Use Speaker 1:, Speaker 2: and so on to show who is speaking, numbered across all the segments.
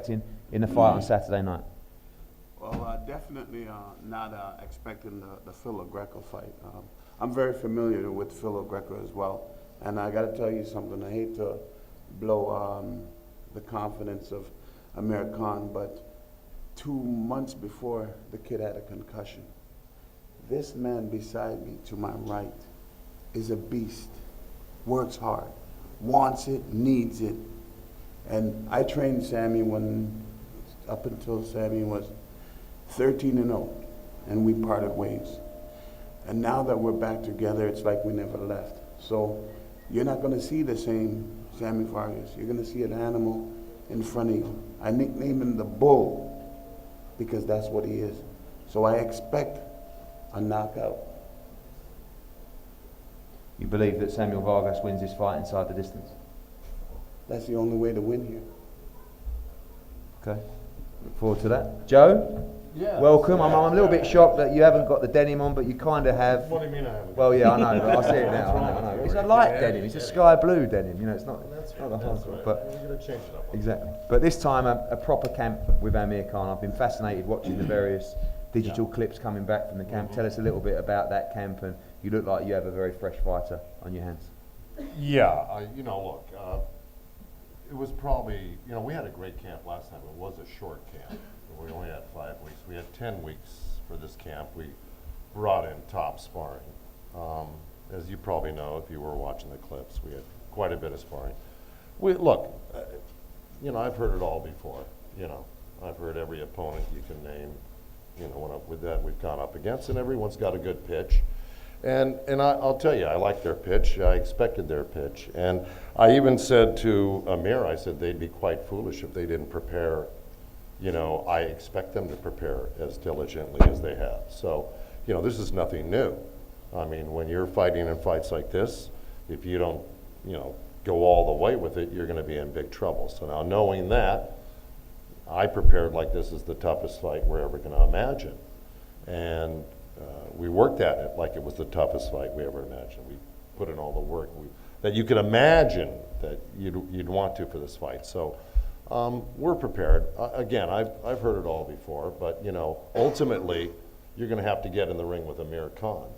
Speaker 1: expecting in the fight on Saturday night?
Speaker 2: Well, definitely not expecting the Philo Greco fight. I'm very familiar with Philo Greco as well, and I got to tell you something. I hate to blow the confidence of Amir Khan, but 2 months before the kid had a concussion, this man beside me to my right is a beast, works hard, wants it, needs it. And I trained Sammy up until Sammy was 13-0, and we parted ways. And now that we're back together, it's like we never left. So you're not gonna see the same Sammy Vargas. You're gonna see an animal in front of you. I nickname him the Bull because that's what he is. So I expect a knockout.
Speaker 1: You believe that Samuel Vargas wins this fight inside the distance?
Speaker 2: That's the only way to win here.
Speaker 1: Okay, look forward to that. Joe,
Speaker 3: yeah,
Speaker 1: welcome. I'm a little bit shocked that you haven't got the denim on, but you kind of have.
Speaker 3: What do you mean I haven't?
Speaker 1: Well, yeah, I know, but I see it now. I know. It's a light denim. It's a sky blue denim. You know, it's not the hard one. But
Speaker 3: we're going to change it up.
Speaker 1: exactly. But this time, a proper camp with Amir Khan. I've been fascinated watching the various digital clips coming back from the camp. Tell us a little bit about that camp, and you look like you have a very fresh fighter on your hands.
Speaker 3: Yeah, look, it was probably, we had a great camp last time. It was a short camp. We only had 5 weeks. We had 10 weeks for this camp. We brought in top sparring. As you probably know, if you were watching the clips, we had quite a bit of sparring. Look, I've heard it all before. I've heard every opponent you can name. With that we've gone up against, and everyone's got a good pitch. And I'll tell you, I like their pitch. I expected their pitch. And I even said to Amir, I said they'd be quite foolish if they didn't prepare. I expect them to prepare as diligently as they have. So, this is nothing new. I mean, when you're fighting in fights like this, if you don't, go all the way with it, you're going to be in big trouble. So now knowing that, I prepared like this is the toughest fight we're ever going to imagine. And we worked at it like it was the toughest fight we ever imagined. We put in all the work that you could imagine that you'd want to for this fight. So we're prepared. Again, I've heard it all before, but ultimately you're going to have to get in the ring with Amir Khan.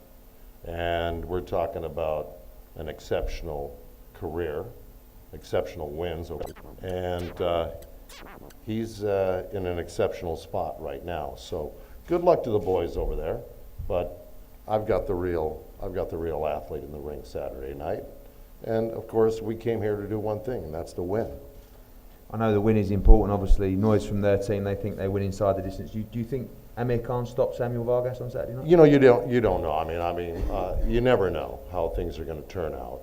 Speaker 3: And we're talking about an exceptional career, exceptional wins, and he's in an exceptional spot right now. So good luck to the boys over there, but I've got the real athlete in the ring Saturday night. And of course, we came here to do one thing, and that's to win.
Speaker 1: I know the win is important, obviously. Noise from their team, they think they win inside the distance. Do you think Amir Khan stops Samuel Vargas on Saturday night?
Speaker 3: You don't know. I mean, you never know how things are going to turn out.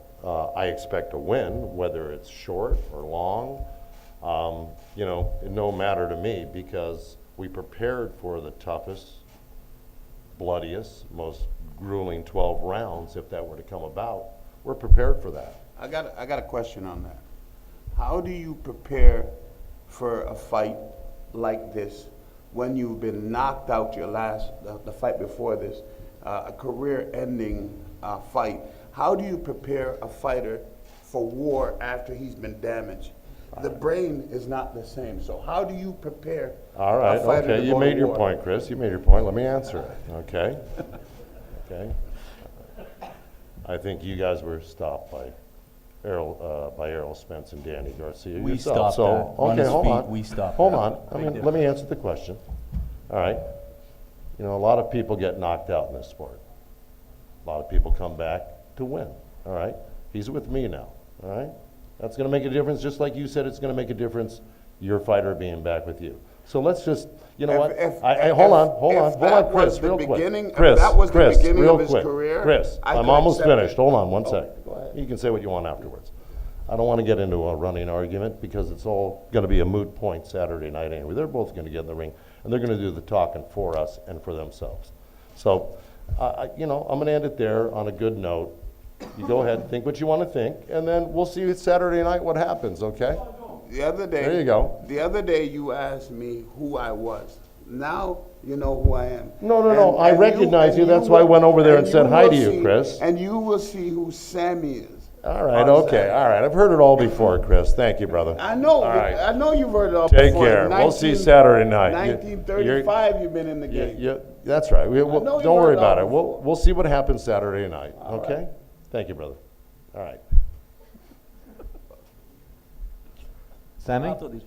Speaker 3: I expect a win, whether it's short or long. No matter to me, because we prepared for the toughest, bloodiest, most grueling 12 rounds if that were to come about. We're prepared for that.
Speaker 2: I got a question on that. How do you prepare for a fight like this when you've been knocked out the fight before this, a career-ending fight? How do you prepare a fighter for war after he's been damaged? The brain is not the same. So how do you prepare
Speaker 3: All right,
Speaker 2: a fighter
Speaker 3: okay,
Speaker 2: to
Speaker 3: you
Speaker 2: go
Speaker 3: made
Speaker 2: to
Speaker 3: your
Speaker 2: war?
Speaker 3: point, Chris. You made your point. Let me answer it, okay? Okay. I think you guys were stopped by Errol Spence and Danny Garcia.
Speaker 4: We
Speaker 3: yourself.
Speaker 4: stopped
Speaker 3: So,
Speaker 4: that. On
Speaker 3: okay,
Speaker 4: his
Speaker 3: hold
Speaker 4: feet,
Speaker 3: on.
Speaker 4: we stopped
Speaker 3: Hold
Speaker 4: that.
Speaker 3: on. Let me answer the question. All right. A lot of people get knocked out in this sport. A lot of people come back to win. All right. He's with me now. All right. That's going to make a difference, just like you said it's going to make a difference, your fighter being back with you. So let's just, hold on, Chris, real quick. Chris, real quick. Chris, I'm almost finished. Hold on one sec. You can say what you want afterwards. I don't want to get into a running argument because it's all going to be a moot point Saturday night anyway. They're both going to get in the ring, and they're going to do the talking for us and for themselves. So, I'm going to end it there on a good note. You go ahead, think what you want to think, and then we'll see Saturday night what happens, okay?
Speaker 2: The other day,
Speaker 3: there you go.
Speaker 2: The other day you asked me who I was. Now you know who I am.
Speaker 3: No. I recognize you. That's why I went over there and said hi to you, Chris.
Speaker 2: And you will see who Sammy is.
Speaker 3: All right,
Speaker 2: On
Speaker 3: okay,
Speaker 2: Saturday.
Speaker 3: all right. I've heard it all before, Chris. Thank you, brother.
Speaker 2: I know,
Speaker 3: All right.
Speaker 2: I know you've heard it all
Speaker 3: Take
Speaker 2: before.
Speaker 3: care. We'll see Saturday night.
Speaker 2: 1935, you've been in the game.
Speaker 3: Yeah, that's right.
Speaker 2: know you
Speaker 3: Don't worry
Speaker 2: heard it all
Speaker 3: about it.
Speaker 2: before.
Speaker 3: We'll see what happens Saturday night,
Speaker 2: All
Speaker 3: okay?
Speaker 2: right.
Speaker 3: Thank you, brother. All right.
Speaker 1: Sammy?
Speaker 4: I'll throw these